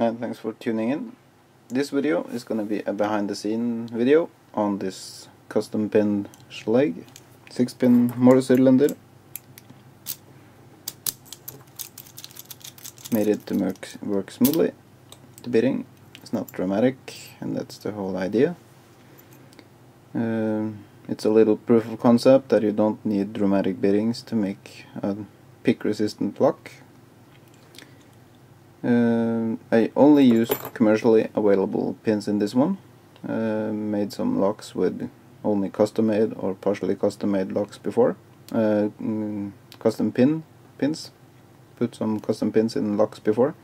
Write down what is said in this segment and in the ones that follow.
and thanks for tuning in. This video is going to be a behind the scene video on this custom pinned Schlege 6-pin motor cylinder. Made it to work smoothly. The bitting is not dramatic, and that's the whole idea. It's a little proof of concept that you don't need dramatic bittings to make a pick resistant lock. I only used commercially available pins in this one. Made some locks with only custom made or partially custom made locks before. Custom pins. Put some custom pins in locks before.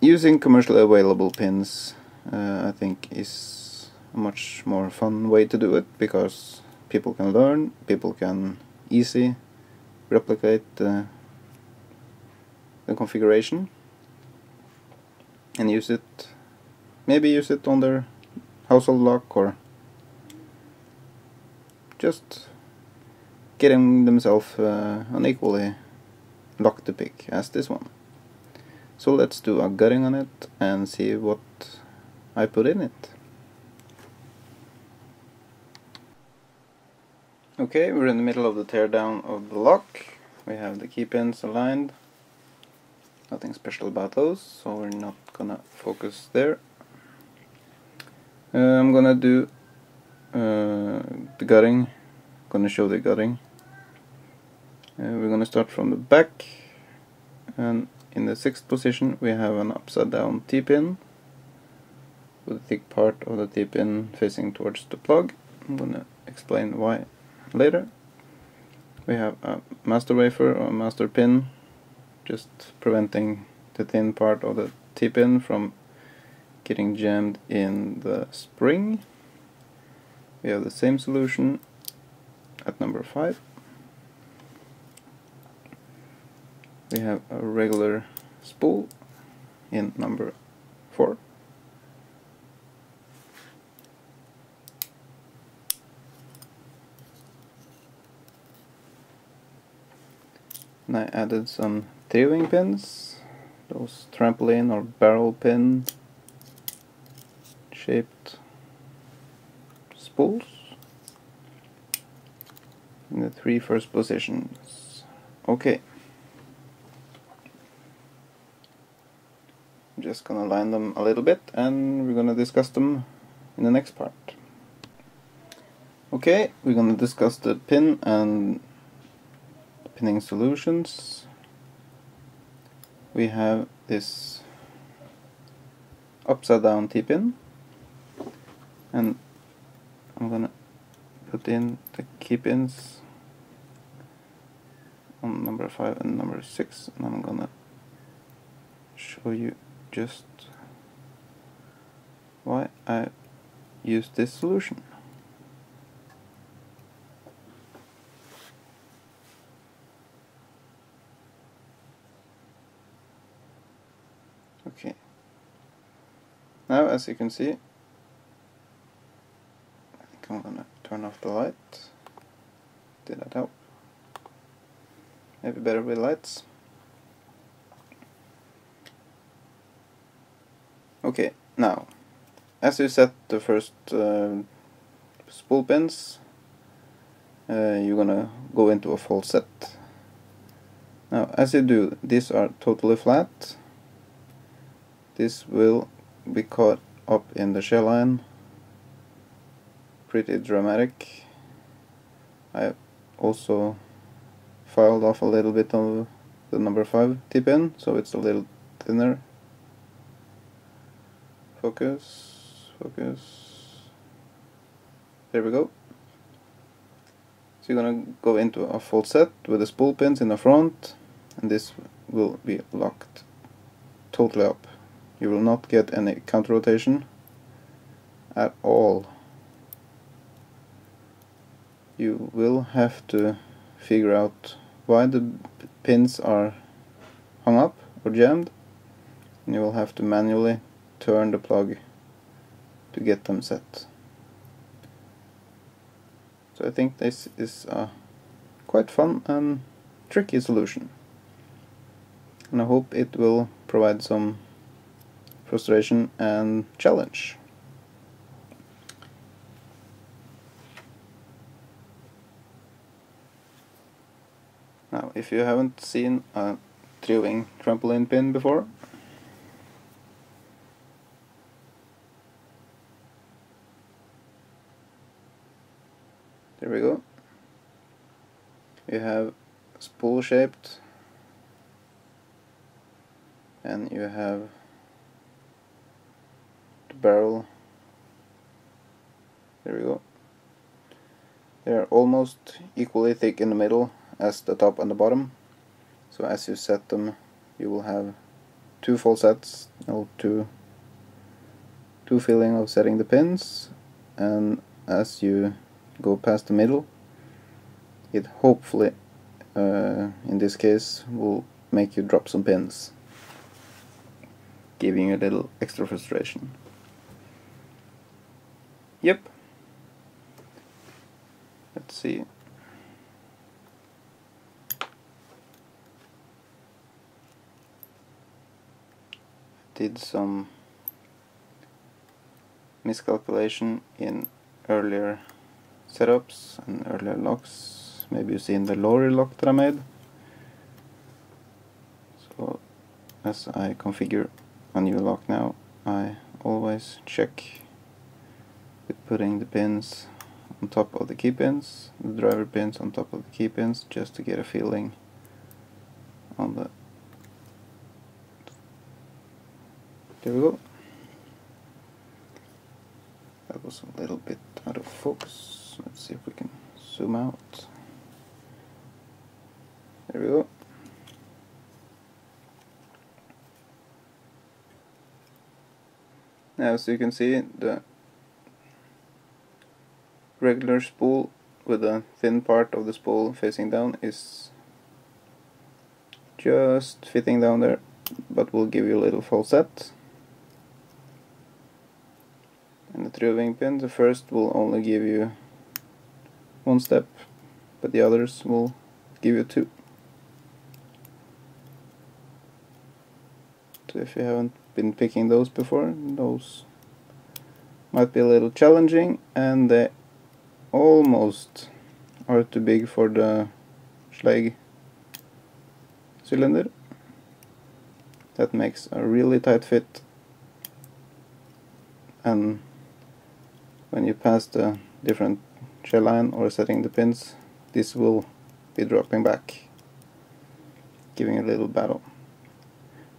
Using commercially available pins I think is a much more fun way to do it, because people can learn, people can easily replicate the configuration and use it, maybe use it on their household lock, or just getting themselves an equally lock to pick as this one. So let's do a gutting on it and see what I put in it. Okay, we're in the middle of the teardown of the lock. We have the key pins aligned. Nothing special about those, so we're not gonna focus there. I'm gonna do the gutting. Gonna show the gutting. We're gonna start from the back, and in the 6th position we have an upside down T-pin with a thick part of the T-pin facing towards the plug. I'm gonna explain why later. We have a master wafer or a master pin, just preventing the thin part of the T-pin from getting jammed in the spring. We have the same solution at number 5. We have a regular spool in number 4. And I added some 3-wing pins, those trampoline or barrel pin shaped spools in the 3 first positions. Okay. I'm just gonna line them a little bit and we're gonna discuss them in the next part. Okay, we're gonna discuss the pin and pinning solutions. We have this upside down T-pin, and I'm gonna put in the key pins on number 5 and number 6, and I'm gonna show you just why I use this solution. Okay, now as you can see, I think I'm gonna turn off the light. Did that help? Maybe better with lights. Okay, now as you set the first spool pins, you're gonna go into a false set. Now as you do, these are totally flat. This will be caught up in the shell line. Pretty dramatic. I also filed off a little bit of the number 5 T-pin, so it's a little thinner. Focus. There we go. So you're gonna go into a full set with the spool pins in the front, and this will be locked totally up. You will not get any counter rotation at all. You will have to figure out why the pins are hung up or jammed, and you will have to manually turn the plug to get them set. So I think this is a quite fun and tricky solution. and I hope it will provide some frustration and challenge. Now, if you haven't seen a three-wing trampoline pin before, there we go. You have spool shaped, and you have the barrel. There we go. They are almost equally thick in the middle as the top and the bottom. So as you set them, you will have two full sets, two feeling of setting the pins, and as you go past the middle, it hopefully, in this case, will make you drop some pins, giving you a little extra frustration. Yep. Let's see. Did some miscalculation in earlier setups and earlier locks. Maybe you've seen the lower lock that I made. So as I configure a new lock now, I always check with putting the pins on top of the key pins, the driver pins on top of the key pins, just to get a feeling on the. There we go. That was a little bit out of focus. Let's see if we can zoom out. There we go. Now, as you can see, the regular spool with the thin part of the spool facing down is just fitting down there, but will give you a little false set. And the three-wing pin, the first will only give you one step, but the others will give you two. So if you haven't been picking those before, those might be a little challenging, and they almost are too big for the Schlege cylinder. That makes a really tight fit, and when you pass the different shell line or setting the pins, this will be dropping back, giving a little battle.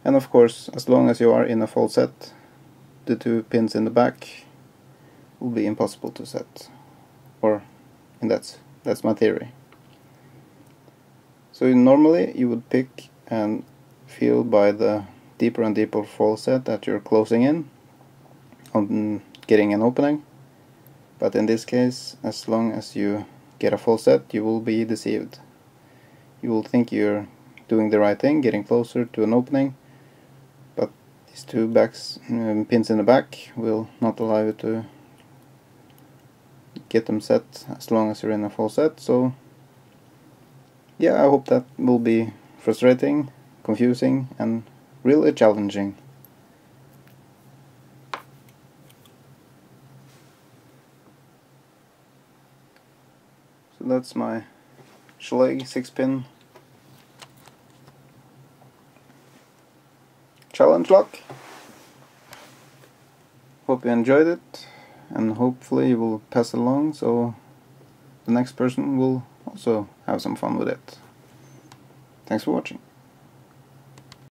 And of course, as long as you are in a full set, the two pins in the back will be impossible to set. Or, and that's my theory. So normally you would pick and feel by the deeper and deeper full set that you're closing in on getting an opening. But in this case, as long as you get a full set, you will be deceived. You will think you're doing the right thing, getting closer to an opening, but these two pins in the back will not allow you to get them set as long as you're in a full set. So yeah, I hope that will be frustrating, confusing, and really challenging. So that's my Schlege 6-pin challenge lock. Hope you enjoyed it, and hopefully you will pass it along so the next person will also have some fun with it. Thanks for watching.